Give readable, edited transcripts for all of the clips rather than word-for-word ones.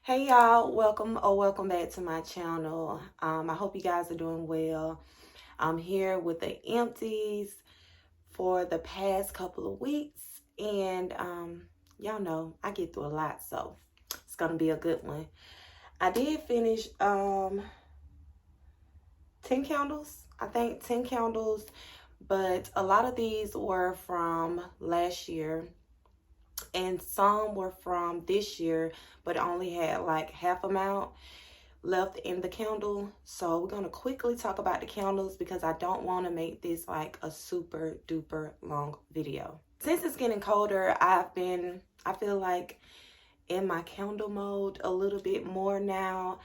Hey y'all, welcome back to my channel. I hope you guys are doing well. I'm here with the Empties for the past couple of weeks, and y'all know I get through a lot, so it's gonna be a good one. I did finish 10 candles, I think 10 candles, but a lot of these were from last year and some were from this year, but only had like half amount left in the candle. So we're going to quickly talk about the candles because I don't want to make this like a super duper long video. Since it's getting colder, I feel like in my candle mode a little bit more now.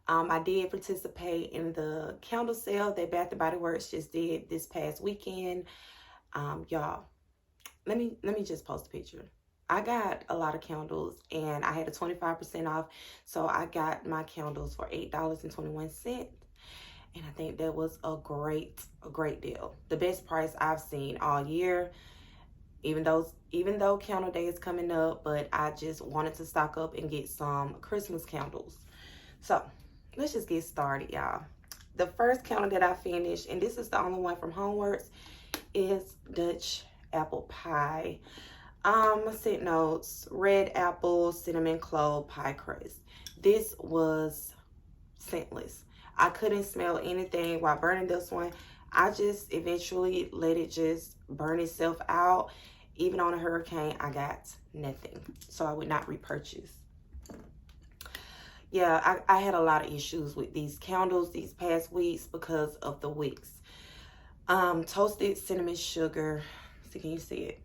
I did participate in the candle sale that Bath and Body Works just did this past weekend. Y'all, let me just post a picture. I got a lot of candles and I had a 25% off. So I got my candles for $8.21. And I think that was a great deal. The best price I've seen all year. Even though candle day is coming up, but I just wanted to stock up and get some Christmas candles. So let's just get started, y'all. The first candle that I finished, and this is the only one from Homeworks, is Dutch apple pie. Scent notes: red apple, cinnamon clove, pie crust. This was scentless. I couldn't smell anything while burning this one. I just eventually let it just burn itself out. Even on a hurricane, I got nothing. So I would not repurchase. Yeah, I had a lot of issues with these candles these past weeks because of the wicks. Toasted cinnamon sugar. So can you see it?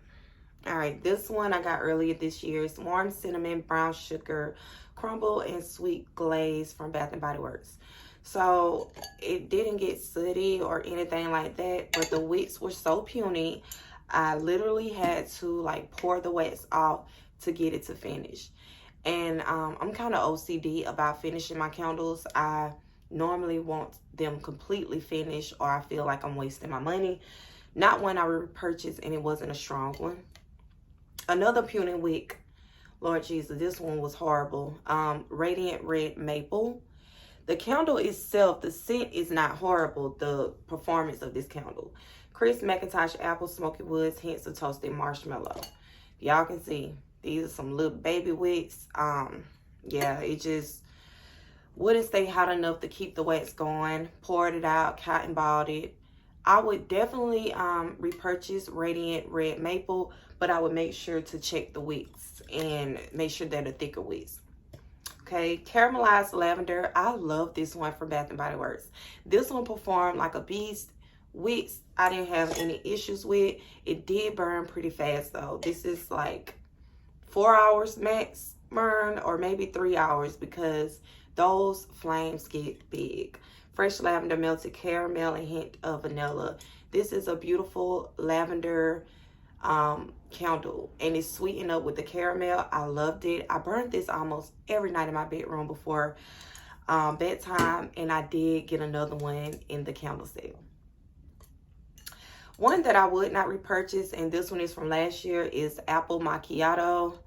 All right, this one I got earlier this year. It's warm cinnamon, brown sugar, crumble, and sweet glaze from Bath and Body Works. So it didn't get sooty or anything like that, but the wicks were so puny, I literally had to like pour the wax off to get it to finish. And I'm kind of OCD about finishing my candles. I normally want them completely finished, or I feel like I'm wasting my money. Not one I would repurchase, and it wasn't a strong one. Another puny wick, Lord Jesus, this one was horrible. Radiant Red Maple. The candle itself, the scent is not horrible. The performance of this candle. Crisp McIntosh apple, smoky woods, hints of toasted marshmallow. Y'all can see these are some little baby wicks. Yeah, it just wouldn't stay hot enough to keep the wax going. Poured it out, cotton balled it. I would definitely repurchase Radiant Red Maple, but I would make sure to check the wicks and make sure they're the thicker wicks. Okay, Caramelized Lavender. I love this one from Bath and Body Works. This one performed like a beast. Wicks, I didn't have any issues with. It did burn pretty fast though. This is like 4 hours max burn, or maybe 3 hours, because those flames get big. Fresh lavender, melted caramel, and hint of vanilla. This is a beautiful lavender candle, and it's sweetened up with the caramel. I loved it. I burned this almost every night in my bedroom before bedtime, and I did get another one in the candle sale. One that I would not repurchase, and this one is from last year, is Apple Macchiato.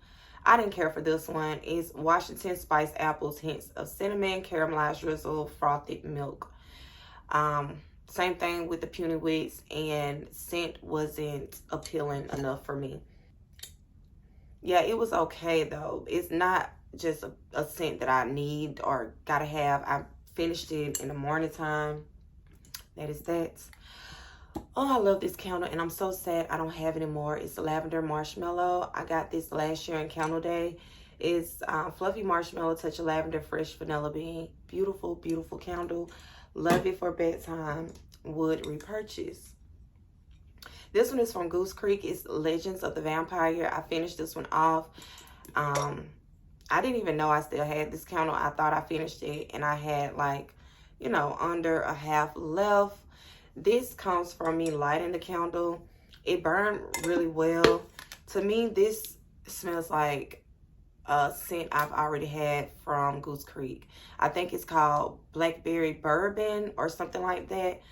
I didn't care for this one. It's Washington Spice Apples, hints of cinnamon, caramelized drizzle, frothed milk. Same thing with the puny wicks, and scent wasn't appealing enough for me. Yeah, it was okay though. It's not just a scent that I need or gotta have. I finished it in the morning time. That is that. Oh, I love this candle, and I'm so sad I don't have it anymore. It's Lavender Marshmallow. I got this last year in Candle Day. It's fluffy marshmallow, touch of lavender, fresh vanilla bean. Beautiful, beautiful candle. Love it for bedtime. Would repurchase. This one is from Goose Creek. It's Legends of the Vampire. I finished this one off. I didn't even know I still had this candle. I thought I finished it, and I had like, you know, under a half left. This comes from me lighting the candle. It burned really well. To me, this smells like a scent I've already had from Goose Creek. I think it's called Blackberry Bourbon or something like that.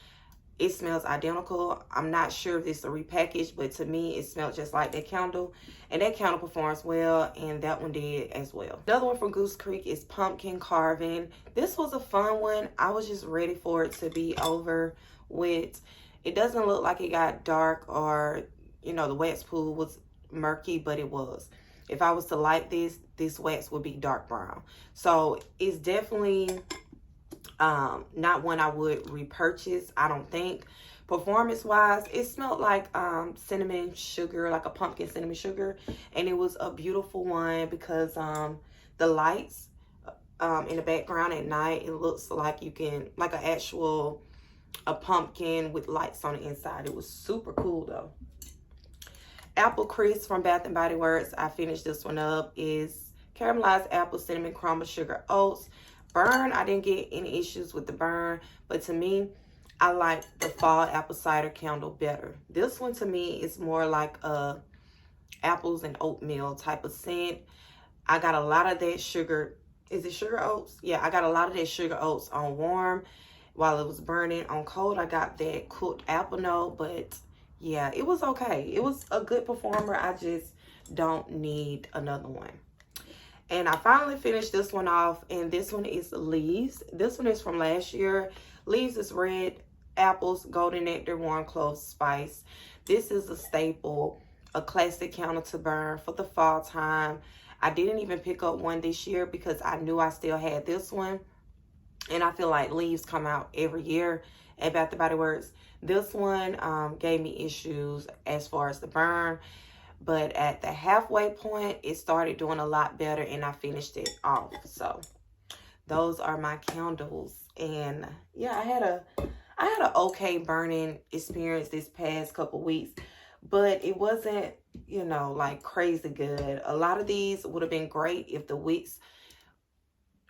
It smells identical. I'm not sure if it's a repackage, but to me, it smelled just like that candle. And that candle performs well, and that one did as well. Another one from Goose Creek is Pumpkin Carving. This was a fun one. I was just ready for it to be over with. It doesn't look like it got dark or, you know, the wax pool was murky, but it was. If I was to light this wax would be dark brown. So it's definitely not one I would repurchase, I don't think. Performance wise, it smelled like cinnamon sugar, like a pumpkin cinnamon sugar, and it was a beautiful one because the lights in the background at night, it looks like you can, like an actual a pumpkin with lights on the inside. It was super cool though. Apple Crisp from Bath and Body Works, I finished this one up, is caramelized apple, cinnamon, crumble, sugar, oats. Burn, I didn't get any issues with the burn, but to me, I like the fall apple cider candle better. This one to me is more like a apples and oatmeal type of scent. I got a lot of that sugar. Is it sugar oats? Yeah, I got a lot of that sugar oats on warm while it was burning. On cold, I got that cooked apple note, but yeah, it was okay. It was a good performer. I just don't need another one. And I finally finished this one off, and this one is Leaves. This one is from last year. Leaves is red apples, golden nectar, warm clove spice. This is a staple, a classic candle to burn for the fall time. I didn't even pick up one this year because I knew I still had this one. And I feel like Leaves come out every year at Bath & Body Works. This one gave me issues as far as the burn. But at the halfway point, it started doing a lot better, and I finished it off. So those are my candles. And yeah, I had an okay burning experience this past couple weeks, but it wasn't, you know, like crazy good. A lot of these would have been great if the wicks,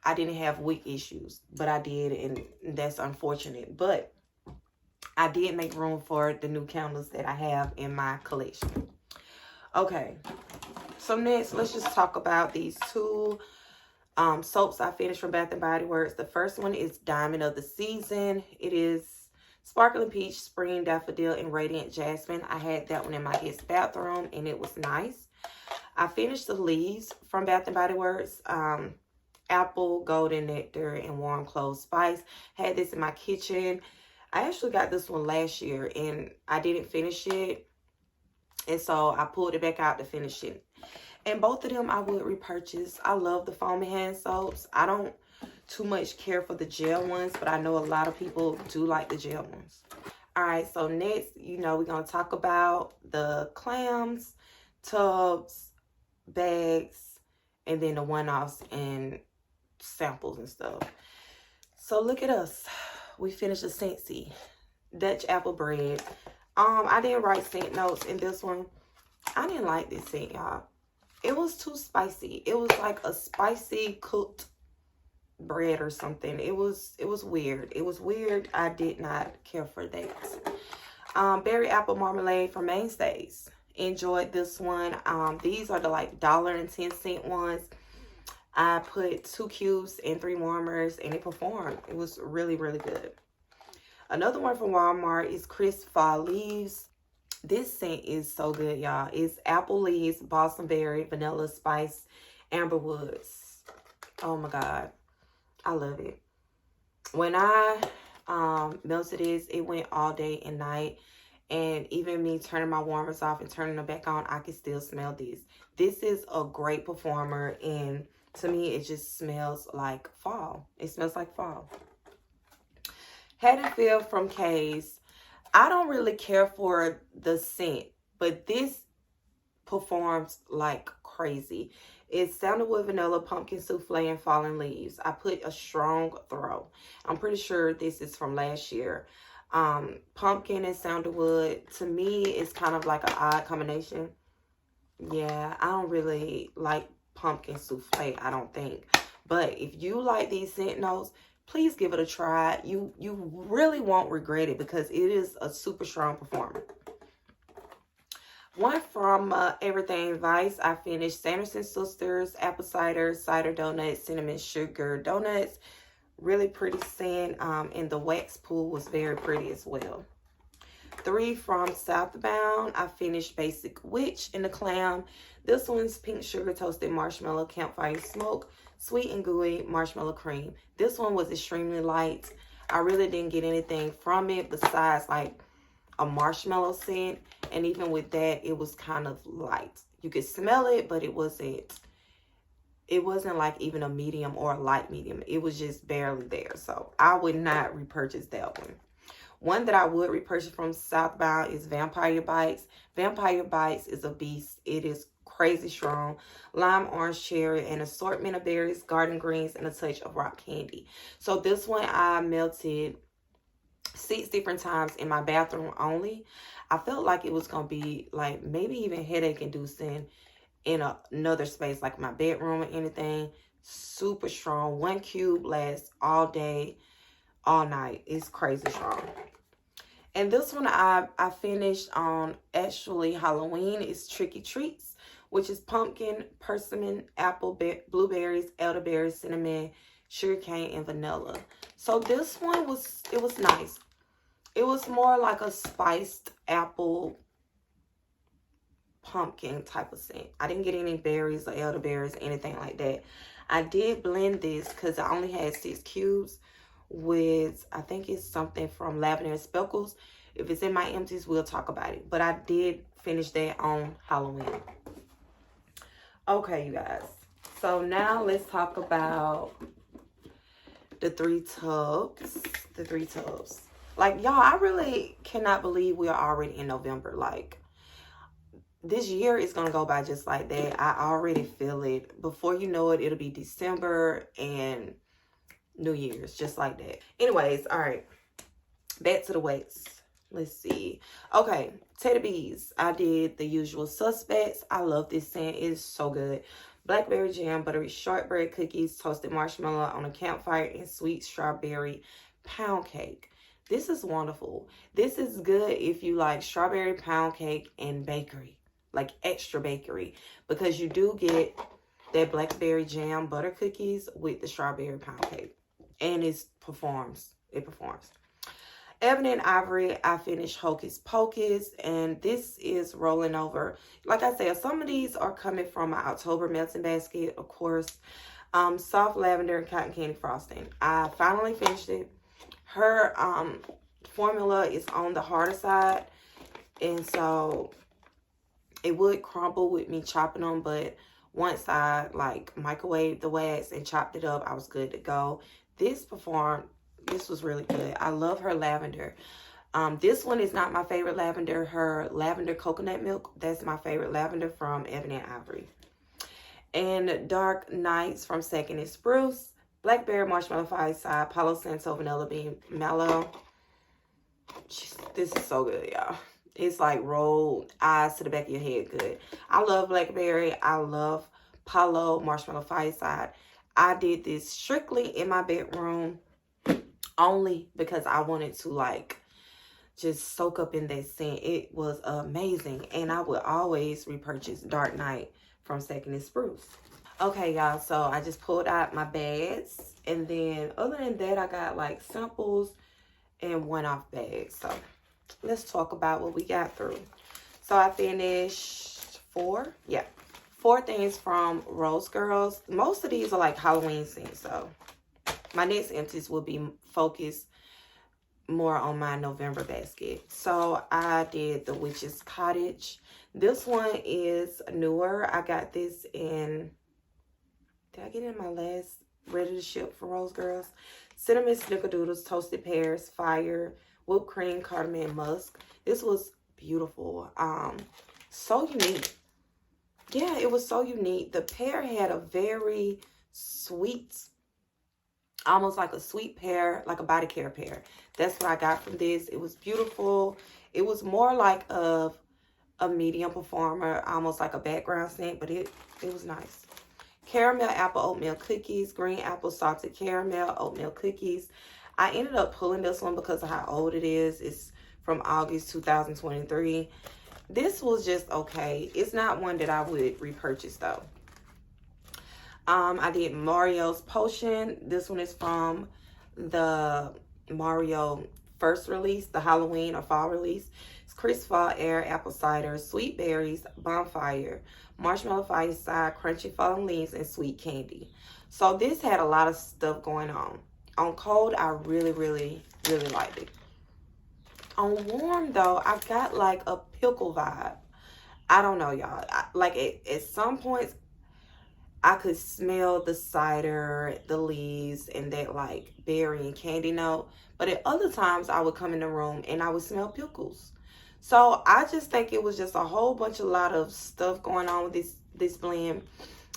I didn't have wick issues, but I did, and that's unfortunate. But I did make room for the new candles that I have in my collection. Okay, so next, let's just talk about these two soaps I finished from Bath & Body Works. The first one is Diamond of the Season. It is Sparkling Peach, Spring Daffodil, and Radiant Jasmine. I had that one in my guest bathroom, and it was nice. I finished the Leaves from Bath & Body Works. Apple, Golden Nectar, and Warm Clove Spice. Had this in my kitchen. I actually got this one last year, and I didn't finish it. And so I pulled it back out to finish it. And both of them I would repurchase. I love the foamy hand soaps. I don't too much care for the gel ones, but I know a lot of people do like the gel ones. All right, so next, you know, we're going to talk about the clams, tubs, bags, and then the one-offs and samples and stuff. So look at us. We finished a Scentsy Dutch apple bread. I didn't write scent notes in this one. I didn't like this scent, y'all. It was too spicy. It was like a spicy cooked bread or something. It was weird. It was weird. I did not care for that. Berry apple marmalade from Mainstays. Enjoyed this one. These are the like $1.10 ones. I put 2 cubes and 3 warmers, and it performed. It was really, really good. Another one from Walmart is Crisp Fall Leaves. This scent is so good, y'all. It's apple leaves, balsam berry, vanilla spice, amber woods. Oh my God. I love it. When I melted this, it went all day and night. And even me turning my warmers off and turning them back on, I can still smell this. This is a great performer, and to me, it just smells like fall. It smells like fall. Haddonfield from Kay's. I don't really care for the scent, but this performs like crazy. It's sandalwood, vanilla, pumpkin souffle, and fallen leaves. I put a strong throw. I'm pretty sure this is from last year. Pumpkin and sandalwood, to me, is kind of like an odd combination. Yeah, I don't really like pumpkin souffle, I don't think. But if you like these scent notes, please give it a try. You really won't regret it because it is a super strong performer. One from Everything Vice. I finished Sanderson Sisters, apple cider donuts, cinnamon sugar donuts. Really pretty scent. And the wax pool was very pretty as well. 3 from Southbound. I finished Basic Witch in the Clam. This one's Pink Sugar Toasted Marshmallow Campfire Smoke, Sweet and Gooey Marshmallow Cream. This one was extremely light. I really didn't get anything from it besides like a marshmallow scent. And even with that, it was kind of light. You could smell it, but it wasn't like even a medium or a light medium. It was just barely there. So I would not repurchase that one. One that I would repurchase from Southbound is Vampire Bites. Vampire Bites is a beast. It is crazy strong. Lime, orange, cherry, an assortment of berries, garden greens, and a touch of rock candy. So this one I melted 6 different times in my bathroom only. I felt like it was going to be like maybe even headache inducing in another space like my bedroom or anything. Super strong. 1 cube lasts all day, all night. It's crazy strong. And this one I finished on actually Halloween. It's Tricky Treats, which is pumpkin, persimmon, apple, blueberries, elderberry, cinnamon, sugarcane, and vanilla. So this one was nice. It was more like a spiced apple pumpkin type of scent. I didn't get any berries or elderberries, anything like that. I did blend this because I only had 6 cubes with, I think it's something from Lavender and Speckles. If it's in my empties, we'll talk about it. But I did finish that on Halloween. Okay, you guys. So now let's talk about the 3 tubs. The 3 tubs. Like, y'all, I really cannot believe we are already in November. Like, this year is going to go by just like that. I already feel it. Before you know it, it'll be December and New Year's, just like that. Anyways, all right. Back to the weights. Let's see. Okay, Teddy Bees. I did the usual suspects. I love this scent. It is so good. Blackberry jam, buttery shortbread cookies, toasted marshmallow on a campfire, and sweet strawberry pound cake. This is wonderful. This is good if you like strawberry pound cake and bakery, like extra bakery, because you do get that blackberry jam butter cookies with the strawberry pound cake. And it performs. It performs. Ebony and Ivory, I finished Hocus Pocus, and this is rolling over. Like I said, some of these are coming from my October melting basket, of course. Soft lavender and cotton candy frosting. I finally finished it. Her formula is on the harder side, and so it would crumble with me chopping them, but once I like microwaved the wax and chopped it up, I was good to go. This was really good. I love her lavender. This one is not my favorite lavender. Her lavender coconut milk, that's my favorite lavender from Ebony and Ivory. And Dark Nights from Second and Spruce. Blackberry Marshmallow Fireside, Palo Santo Vanilla Bean Mellow. This is so good, y'all. It's like rolled eyes to the back of your head good. I love Blackberry. I love Palo Marshmallow Fireside. I did this strictly in my bedroom only because I wanted to like just soak up in that scent. It was amazing. And I would always repurchase Dark Night from Second and Spruce. Okay, y'all, so I just pulled out my bags, and then other than that, I got like samples and one-off bags. So let's talk about what we got through. So I finished 4 things from Rose Girls. Most of these are like Halloween scents, so my next empties will be focused more on my November basket. So I did the Witch's Cottage. This one is newer. I got this in, did I get it in my last ready to ship for Rose Girls? Cinnamon snickerdoodles, toasted pears, fire, whipped cream, cardamom, and musk. This was beautiful. So unique. Yeah, it was so unique. The pear had a very sweet, almost like a sweet pear, like a body care pear. That's what I got from this. It was beautiful. It was more like a medium performer, almost like a background scent, but it was nice. Caramel apple oatmeal cookies, green apple salted caramel oatmeal cookies. I ended up pulling this one because of how old it is. It's from August 2023. This was just okay. It's not one that I would repurchase though. I did Mario's Potion. This one is from the Mario first release, the Halloween or fall release. It's crisp fall air, apple cider, sweet berries, bonfire, marshmallow fireside, crunchy fallen leaves, and sweet candy. So this had a lot of stuff going on. On cold, I really, really, really liked it. On warm, though, I got like a pickle vibe. I don't know, y'all. Like at some points, I could smell the cider, the leaves, and that like berry and candy note. But at other times, I would come in the room and I would smell pickles. So I just think it was just a whole bunch, a lot of stuff going on with this blend.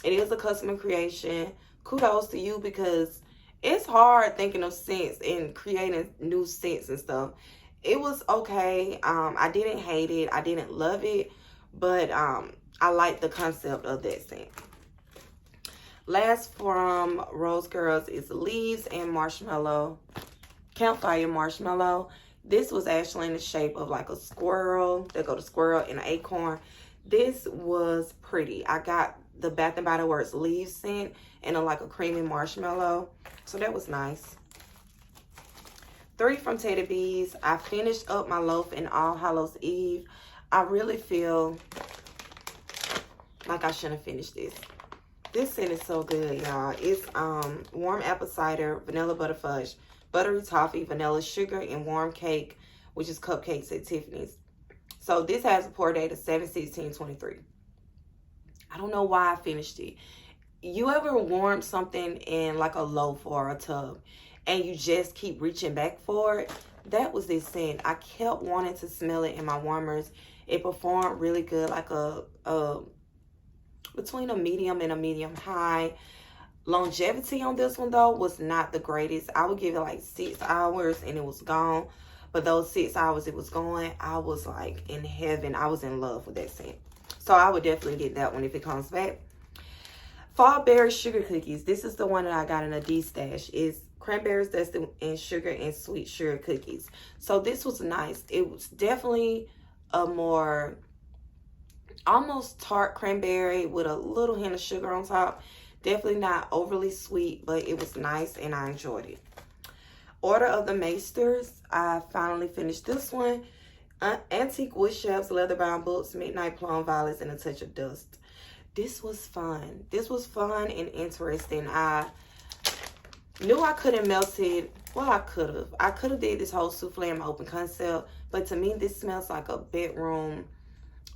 It is a customer creation. Kudos to you, because it's hard thinking of scents and creating new scents and stuff. It was okay. I didn't hate it. I didn't love it, but I like the concept of that scent. Last from Rose Girls is Leaves and Marshmallow, Campfire Marshmallow. This was actually in the shape of like a squirrel. They go to squirrel and an acorn. This was pretty. I got the Bath and Body Works leaves scent and like a creamy marshmallow. So that was nice. 3 from Teddy Bees. I finished up my loaf in All Hallows Eve. I really feel like I shouldn't have finished this. This scent is so good, y'all. It's warm apple cider, vanilla butterfudge, buttery toffee, vanilla sugar, and warm cake, which is cupcakes at Tiffany's. So this has a pour date of 7/16/23. I don't know why I finished it. You ever warm something in like a loaf or a tub and you just keep reaching back for it? That was this scent. I kept wanting to smell it in my warmers. It performed really good, like between a medium and a medium high. Longevity on this one, though, was not the greatest. I would give it like 6 hours and it was gone. But those 6 hours it was going, I was like in heaven. I was in love with that scent. So I would definitely get that one if it comes back. Fall Berry Sugar Cookies. This is the one that I got in a D-stash. It's cranberries dusted in sugar and sweet sugar cookies. So this was nice. It was definitely a more almost tart cranberry with a little hint of sugar on top. Definitely not overly sweet, but it was nice and I enjoyed it. Order of the Maesters. I finally finished this one. Antique Wood Shelves, Leather-Bound Books, Midnight Plum Violets, and a Touch of Dust. This was fun. This was fun and interesting. I knew I couldn't melt it. Well, I could have. I could have did this whole souffle in my open concept, but to me, this smells like a bedroom,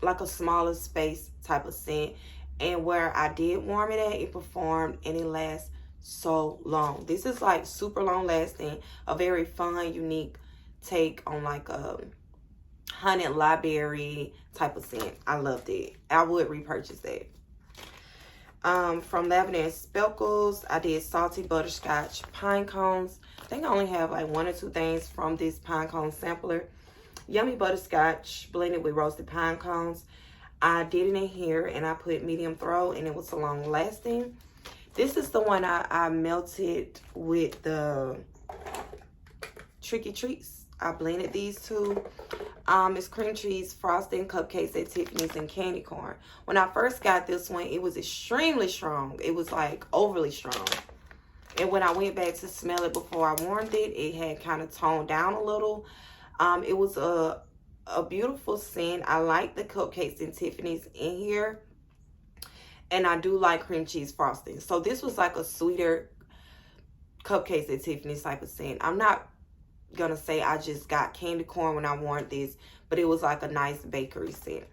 like a smaller space type of scent. And where I did warm it at, it performed and it lasts so long. This is like super long lasting, a very fun, unique take on like a honey library type of scent. I loved it. I would repurchase that. From Lavender and Speckles, I did Salty Butterscotch Pine Cones. I think I only have like 1 or 2 things from this pine cone sampler. Yummy Butterscotch blended with roasted pine cones. I did it in here and I put medium throw and it was so long lasting. This is the one I melted with the Tricky Treats. I blended these two. It's cream cheese, frosting, cupcakes at Tiffany's, and candy corn. When I first got this one, it was extremely strong. It was like overly strong. And when I went back to smell it before I warmed it, it had kind of toned down a little. It was a beautiful scent. I like the cupcakes and Tiffany's in here. And I do like cream cheese frosting. So this was like a sweeter cupcakes at Tiffany's type of scent. I'm not gonna say I just got candy corn when I warmed this, but it was like a nice bakery scent.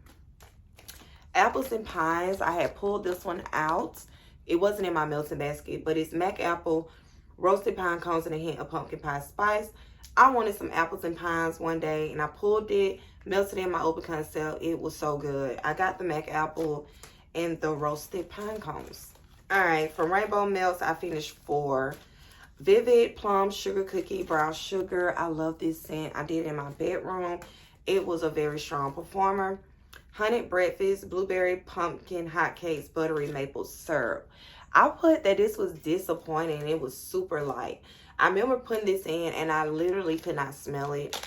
Apples and Pies. I had pulled this one out. It wasn't in my melting basket, but it's Mac Apple, roasted pine cones, and a hint of pumpkin pie spice. I wanted some apples and pines one day, and I pulled it, melted it in my open concept. It was so good. I got the Mac Apple and the roasted pine cones. All right, from Rainbow Melts, I finished 4. Vivid Plum Sugar Cookie Brown Sugar. I love this scent. I did it in my bedroom. It was a very strong performer. Honey Breakfast Blueberry Pumpkin Hotcakes Buttery Maple Syrup. I put that this was disappointing. It was super light. I remember putting this in and I literally could not smell it.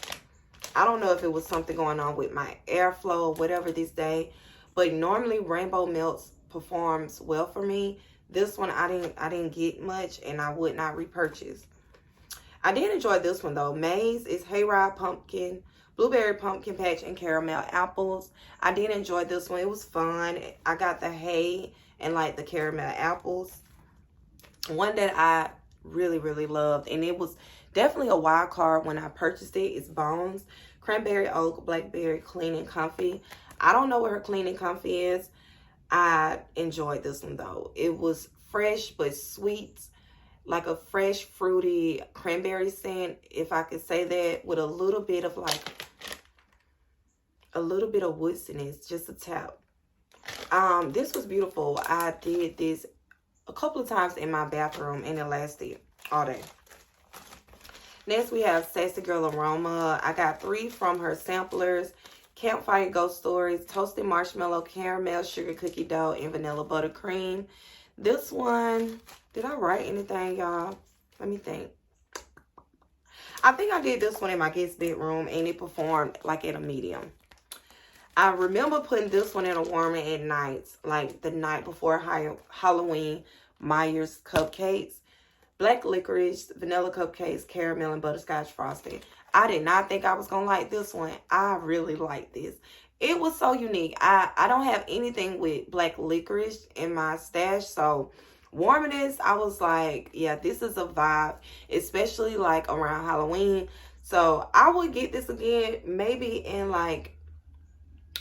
I don't know if it was something going on with my airflow or whatever this day, but normally Rainbow Melts performs well for me. This one I didn't get much and I would not repurchase. I did enjoy this one though. Maze is hayride pumpkin, blueberry pumpkin patch, and caramel apples. I did enjoy this one. It was fun. I got the hay and like the caramel apples. One that I really, really loved, and it was definitely a wild card when I purchased it, is Bones. Cranberry Oak, Blackberry, Clean and Comfy. I don't know what her Clean and Comfy is. I enjoyed this one though. It was fresh but sweet, like a fresh fruity cranberry scent, if I could say that, with a little bit of like a little bit of woodiness, just a tap. This was beautiful. I did this a couple of times in my bathroom and it lasted all day. Next we have Sassy Girl Aroma. I got 3 from her samplers: Campfire Ghost Stories, Toasted Marshmallow, Caramel Sugar Cookie Dough, and Vanilla Buttercream. This one, did I write anything, y'all? Let me think. I think I did this one in my guest bedroom and it performed like at a medium. I remember putting this one in a warmer at night, like the night before Halloween. Myers Cupcakes, Black Licorice, Vanilla Cupcakes, Caramel, and Butterscotch Frosting. I did not think I was going to like this one. I really liked this. It was so unique. I don't have anything with Black Licorice in my stash, so warming this, I was like, yeah, this is a vibe, especially like around Halloween. So I would get this again, maybe in like,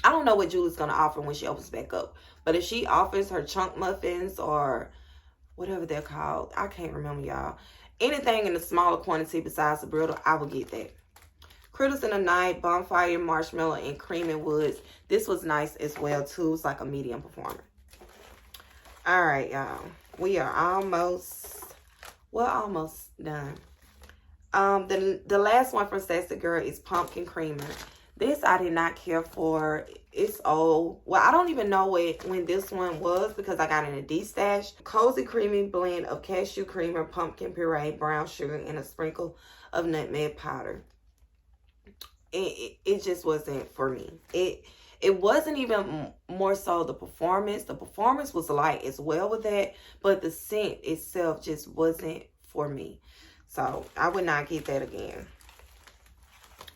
I don't know what Julie's going to offer when she opens back up. But if she offers her chunk muffins or whatever they're called, I can't remember, y'all. Anything in a smaller quantity besides the brittle, I will get that. Critters in the Night, Bonfire, Marshmallow, and Cream and Woods. This was nice as well, too. It's like a medium performer. All right, y'all. We are almost done. The last one from Sassy Girl is Pumpkin Creamer. This I did not care for. It's old. Well, I don't even know when this one was because I got it in a D-stash. Cozy creamy blend of cashew creamer, pumpkin puree, brown sugar, and a sprinkle of nutmeg powder. It just wasn't for me. It wasn't even more so the performance. The performance was light as well with that, but the scent itself just wasn't for me. So I would not get that again.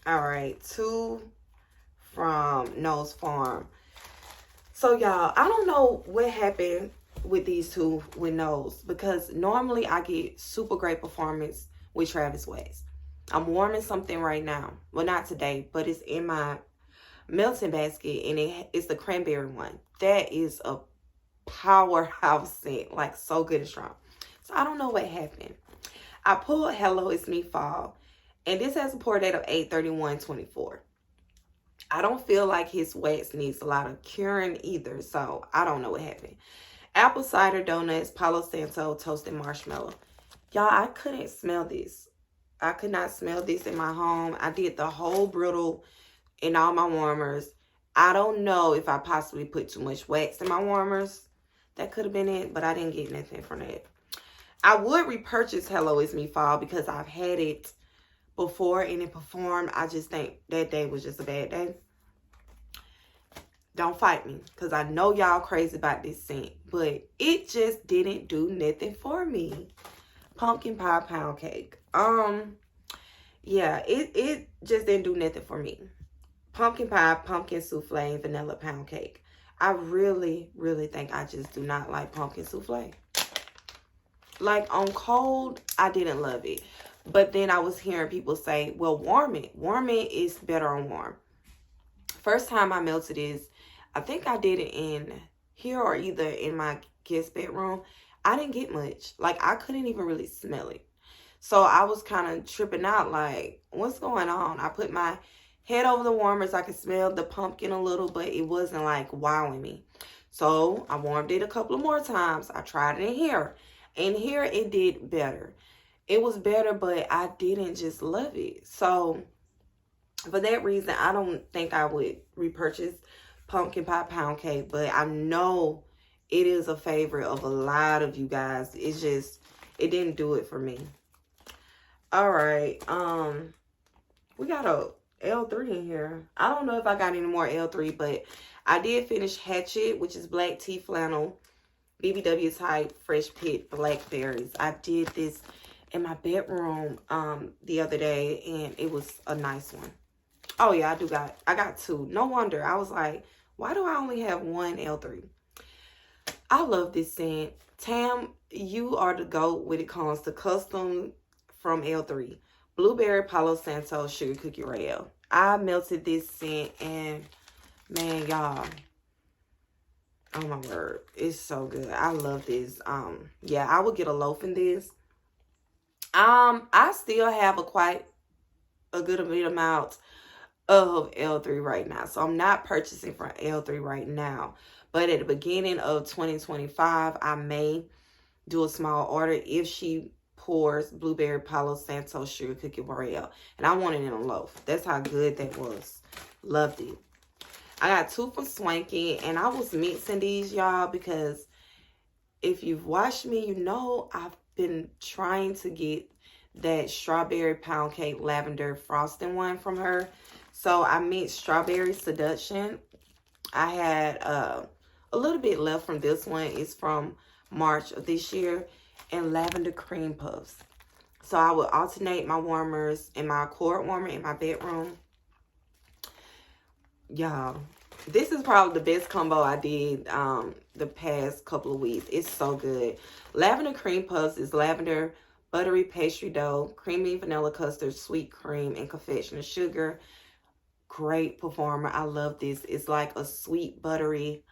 All right, 2 from Nose Farm. So y'all, I don't know what happened with these 2 with Nose, because normally I get super great performance with Travis West. I'm warming something right now. Well, not today, but it's in my melting basket, and it's the cranberry one. That is a powerhouse scent, like so good and strong. So I don't know what happened. I pulled Hello It's Me Fall, and this has a pour date of 8/31/24. I don't feel like his wax needs a lot of curing either, so I don't know what happened. Apple Cider Donuts, Palo Santo, Toasted Marshmallow. Y'all, I couldn't smell this. I could not smell this in my home. I did the whole brittle in all my warmers. I don't know if I possibly put too much wax in my warmers. That could have been it, but I didn't get nothing from that. I would repurchase Hello It's Me Fall because I've had it before and it performed. I just think that day was just a bad day. Don't fight me, because I know y'all crazy about this scent, but it just didn't do nothing for me. Pumpkin Pie Pound Cake. Yeah, it just didn't do nothing for me. Pumpkin pie, pumpkin souffle, and vanilla pound cake. I really, really think I just do not like pumpkin souffle. Like on cold, I didn't love it. But then I was hearing people say, well, warm it. Warm it is better on warm. First time I melted this, I think I did it in here or either in my guest bedroom. I didn't get much. Like, I couldn't even really smell it. So I was kind of tripping out like, what's going on? I put my head over the warmers. I could smell the pumpkin a little, but it wasn't like wowing me. So I warmed it a couple of more times. I tried it in here. And here it did better. It was better, but I didn't just love it. So for that reason, I don't think I would repurchase pumpkin pie pound cake. But I know it is a favorite of a lot of you guys. It's just, it didn't do it for me. All right. We got a L3 in here. I don't know if I got any more L3, but I did finish Hatchet, which is black tea flannel, BBW type, fresh pit blackberries. I did this in my bedroom the other day, and it was a nice one. Oh yeah, I got two. No wonder. I was like, why do I only have one L3? I love this scent. Tam, you are the GOAT when it comes to custom from L3. Blueberry Palo Santo Sugar Cookie Rail. I melted this scent, and man, y'all, oh my word, it's so good. I love this. Yeah, I would get a loaf in this. I still have quite a good amount of L3 right now. So I'm not purchasing from L3 right now. But at the beginning of 2025, I may do a small order if she pours Blueberry Palo Santo Sugar Cookie Royale. And I want it in a loaf. That's how good that was. Loved it. I got two from Swanky. And I was mixing these, y'all, because if you've watched me, you know I've been trying to get that strawberry pound cake lavender frosting one from her. So I mixed Strawberry Seduction. I had a little bit left from this one. It's from March of this year. And Lavender Cream Puffs. So I would alternate my warmers and my cord warmer in my bedroom. Y'all, this is probably the best combo I did the past couple of weeks. It's so good. Lavender Cream Puffs is lavender, buttery pastry dough, creamy vanilla custard, sweet cream, and confectioner sugar. Great performer. I love this. It's like a sweet, buttery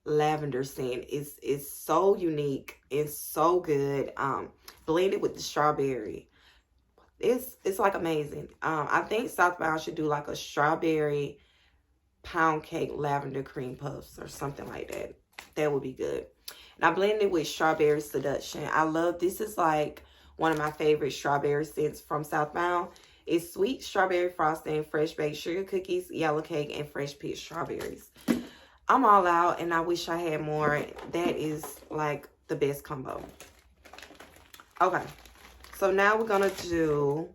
lavender scent. It's so unique. It's so good. Blended with the strawberry. It's like amazing. I think Southbound should do like a strawberry pound cake lavender cream puffs or something like that. That would be good. And I blended it with Strawberry Seduction. I love this. Is like one of my favorite strawberry scents from Southbound. It's sweet strawberry frosting, fresh baked sugar cookies, yellow cake, and fresh picked strawberries. I'm all out, and I wish I had more. That is like the best combo. Okay, so now we're gonna do,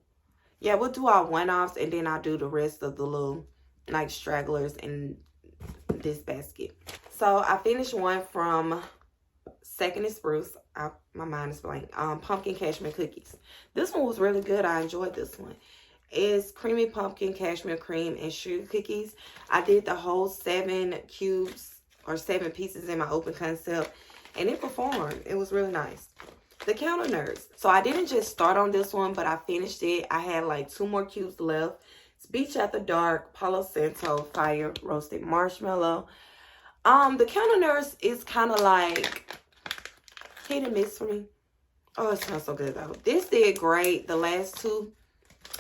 yeah, we'll do our one-offs, and then I'll do the rest of the little like stragglers in this basket. So I finished one from Second and Spruce. My mind is blank. Pumpkin cashmere cookies. This one was really good. I enjoyed this one. It's creamy pumpkin, cashmere cream, and sugar cookies. I did the whole 7 cubes or 7 pieces in my open concept, and it performed. It was really nice. The Counter Nerds. So I didn't just start on this one, but I finished it. I had like 2 more cubes left. It's Beach After Dark, Palo Santo, Fire, Roasted Marshmallow. The Counter Nerds is kind of like hit and miss for me. Oh, it smells so good though. This did great. The last 2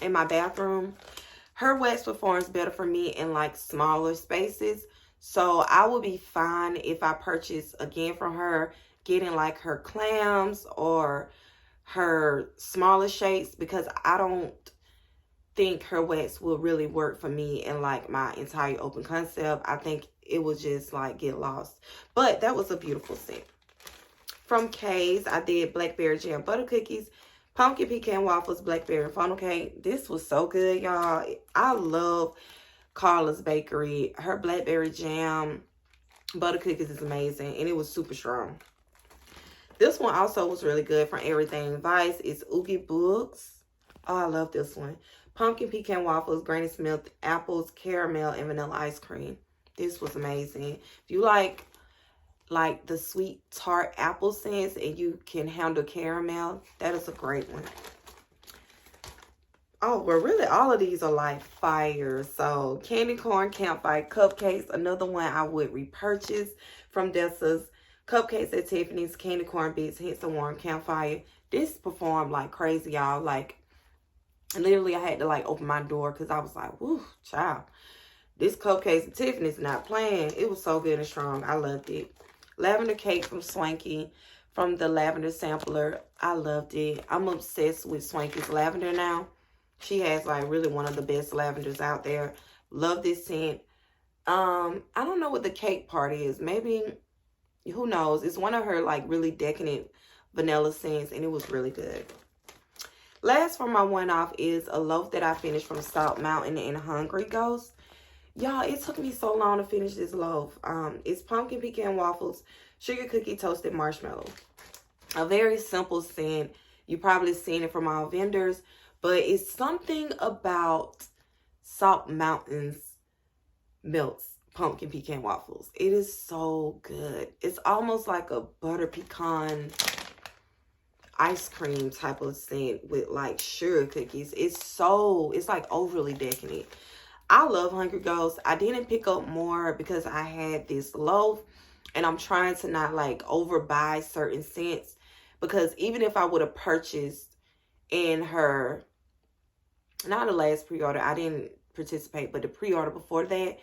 in my bathroom. Her wax performs better for me in like smaller spaces. So I will be fine if I purchase again from her, getting like her clams or her smaller shapes, because I don't think her wax will really work for me in like my entire open concept. I think it will just like get lost. But that was a beautiful scent. From K's, I did blackberry jam butter cookies, pumpkin pecan waffles, blackberry funnel cake. This was so good, y'all. I love Carla's Bakery. Her blackberry jam butter cookies is amazing, and it was super strong. This one also was really good from Everything Vice. It's Oogie Books. Oh, I love this one. Pumpkin pecan waffles, Granny Smith apples, caramel, and vanilla ice cream. This was amazing. If you like the sweet tart apple scents and you can handle caramel, that is a great one. Oh, well, really, all of these are like fire. So, candy corn campfire cupcakes, another one I would repurchase from Dessa's. Cupcakes at Tiffany's, candy corn bits, hints of warm campfire. This performed like crazy, y'all. Like, literally, I had to like open my door because I was like, whoo, child. This Cupcakes at Tiffany's not playing. It was so good and strong. I loved it. Lavender cake from Swanky, from the Lavender Sampler. I loved it. I'm obsessed with Swanky's lavender now. She has like really one of the best lavenders out there. Love this scent. I don't know what the cake part is. Maybe, who knows? It's one of her like really decadent vanilla scents, and it was really good. Last for my one-off is a loaf that I finished from Salt Mountain and Hungry Ghost. Y'all, it took me so long to finish this loaf. It's pumpkin pecan waffles, sugar cookie toasted marshmallow. A very simple scent. You probably seen it from all vendors, but it's something about Salt Mountain's Melts pumpkin pecan waffles. It is so good. It's almost like a butter pecan ice cream type of scent with like sugar cookies. It's like overly decadent. I love Hungry Ghost. I didn't pick up more because I had this loaf, and I'm trying to not like overbuy certain scents, because even if I would have purchased in her, not the last pre-order, I didn't participate, but the pre-order before that,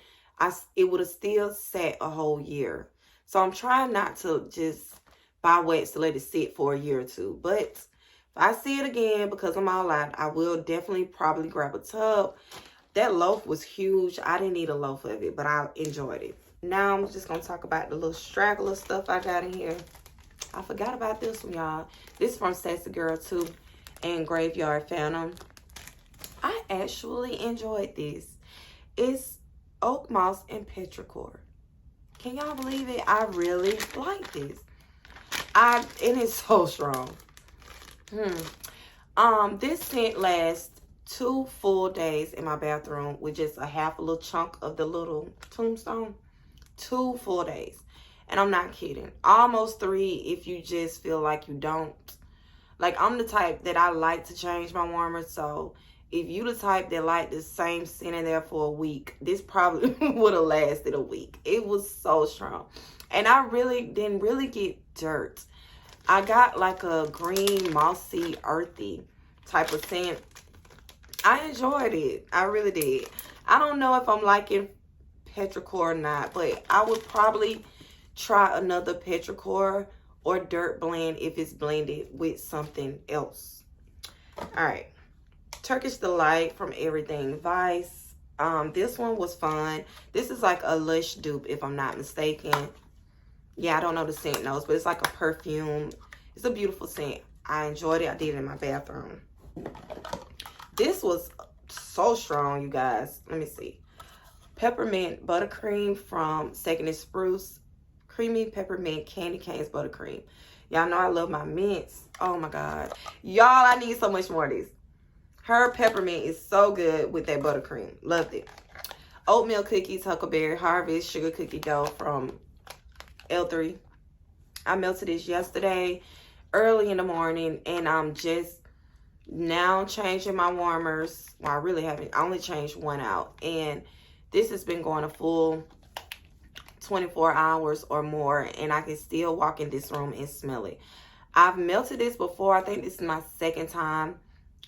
it would have still sat a whole year. So I'm trying not to just buy wax to let it sit for a year or two. But if I see it again, because I'm all out, I will definitely probably grab a tub. That loaf was huge. I didn't need a loaf of it, but I enjoyed it. Now I'm just going to talk about the little Straggler stuff I got in here. I forgot about this one, y'all. This is from Sassy Girl 2 and Graveyard Phantom. I actually enjoyed this. It's oak moss and petrichor. Can y'all believe it? I really like this. And it's so strong. This scent lasts 2 full days in my bathroom with just a half a little chunk of the little tombstone. 2 full days. And I'm not kidding. Almost 3 if you just feel like you don't. Like, I'm the type that I like to change my warmer. So if you the type that like the same scent in there for a week, this probably would have lasted a week. It was so strong. And I really didn't really get dirt. I got like a green, mossy, earthy type of scent. I enjoyed it. I really did. I don't know if I'm liking petrichor or not, but I would probably try another petrichor or dirt blend if it's blended with something else. All right. Turkish Delight from Everything Vice. This one was fun. This is like a Lush dupe, if I'm not mistaken. Yeah, I don't know the scent notes, but it's like a perfume. It's a beautiful scent. I enjoyed it. I did it in my bathroom. This was so strong, you guys. Let me see. Peppermint Buttercream from Second and Spruce. Creamy Peppermint Candy Canes Buttercream. Y'all know I love my mints. Oh my God. Y'all, I need so much more of this. Her peppermint is so good with that buttercream. Loved it. Oatmeal Cookies Huckleberry Harvest Sugar Cookie Dough from L3. I melted this yesterday early in the morning, and I'm just now changing my warmers. Well, I really haven't. I only changed one out, and this has been going a full 24 hours or more, and I can still walk in this room and smell it. I've melted this before. I think this is my 2nd time.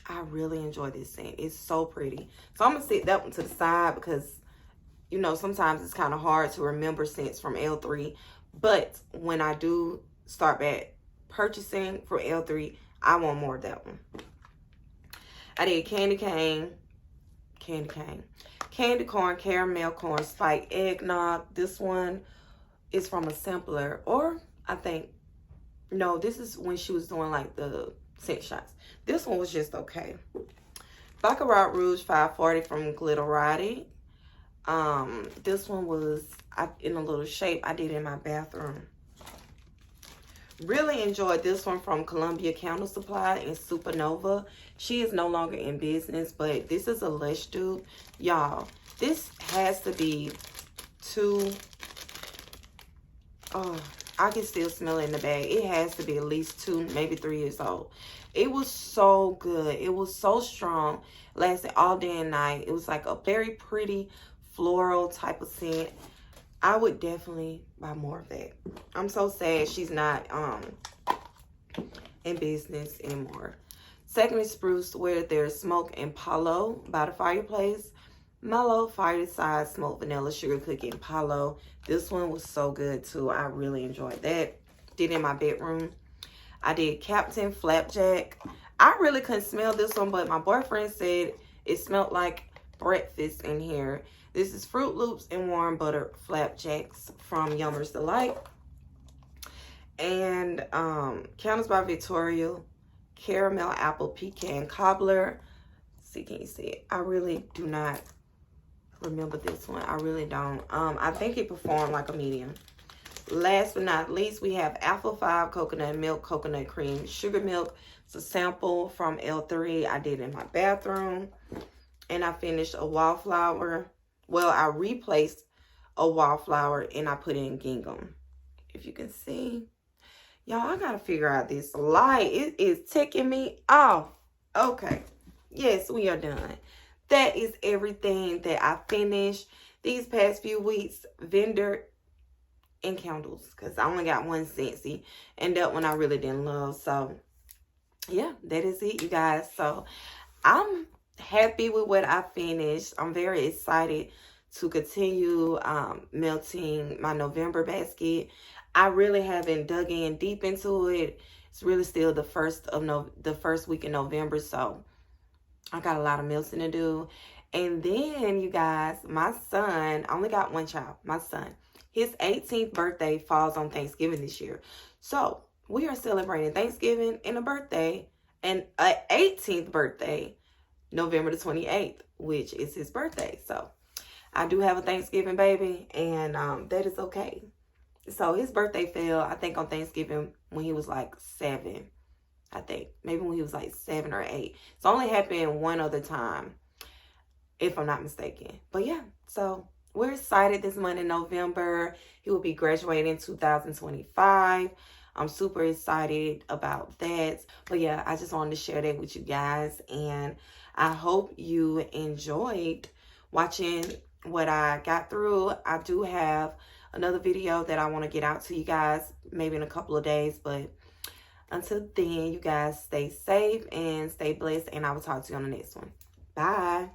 I really enjoy this scent. It's so pretty. So I'm going to set that one to the side because, you know, sometimes it's kind of hard to remember scents from L3. But when I do start back purchasing from L3, I want more of that one. I did Candy Corn, Caramel Corn, Spiked Eggnog. This one is from a sampler. Or, I think, no, this is when she was doing like the scent shots. This one was just okay. Baccarat Rouge 540 from Glitterati. This one was in a little shape. I did it in my bathroom. Really enjoyed this one from Columbia Candle Supply and Supernova. She is no longer in business, but this is a Lush dupe. Y'all, this has to be 2. Oh, I can still smell it in the bag. It has to be at least 2, maybe 3 years old. It was so good. It was so strong. Lasted all day and night. It was like a very pretty floral type of scent. I would definitely buy more of that. I'm so sad she's not in business anymore. Second and Spruce, where there's Smoke and Palo by the fireplace. Mellow Fireside Smoked Vanilla Sugar Cookie and Palo. This one was so good too. I really enjoyed that. Did it in my bedroom. I did Captain Flapjack. I really couldn't smell this one, but my boyfriend said it smelled like breakfast in here. This is Fruit Loops and Warm Butter Flapjacks from Yummer's Delight. And Countess by Victoria, Caramel Apple Pecan Cobbler. See, can you see it? I really do not remember this one. I really don't. I think it performed like a medium. last but not least, we have Alpha 5 coconut milk, coconut cream, sugar milk. It's a sample from L3. I did in my bathroom. And I finished a wallflower. Well, I replaced a wallflower and I put in gingham. If you can see. Y'all, I gotta figure out this light. It is ticking me off. Okay. Yes, we are done. That is everything that I finished these past few weeks. Vendor and candles. Because I only got one Scentsy. And that one I really didn't love. So, yeah, that is it, you guys. So, I'm happy with what I finished. I'm very excited to continue melting my November basket. I really haven't dug in deep into it. It's really still the first week in November, so I got a lot of melting to do. And then, you guys, my son, I only got one child, my son. His 18th birthday falls on Thanksgiving this year. So, we are celebrating Thanksgiving and a birthday, and an 18th birthday, November the 28th, which is his birthday. So, I do have a Thanksgiving baby, and that is okay. So, his birthday fell, I think, on Thanksgiving when he was like 7. I think. Maybe when he was like 7 or 8. It's only happened one other time, if I'm not mistaken. But yeah, so we're excited this month in November. He will be graduating in 2025. I'm super excited about that. But yeah, I just wanted to share that with you guys. And I hope you enjoyed watching what I got through. I do have another video that I want to get out to you guys maybe in a couple of days. But until then, you guys stay safe and stay blessed. And I will talk to you on the next one. Bye.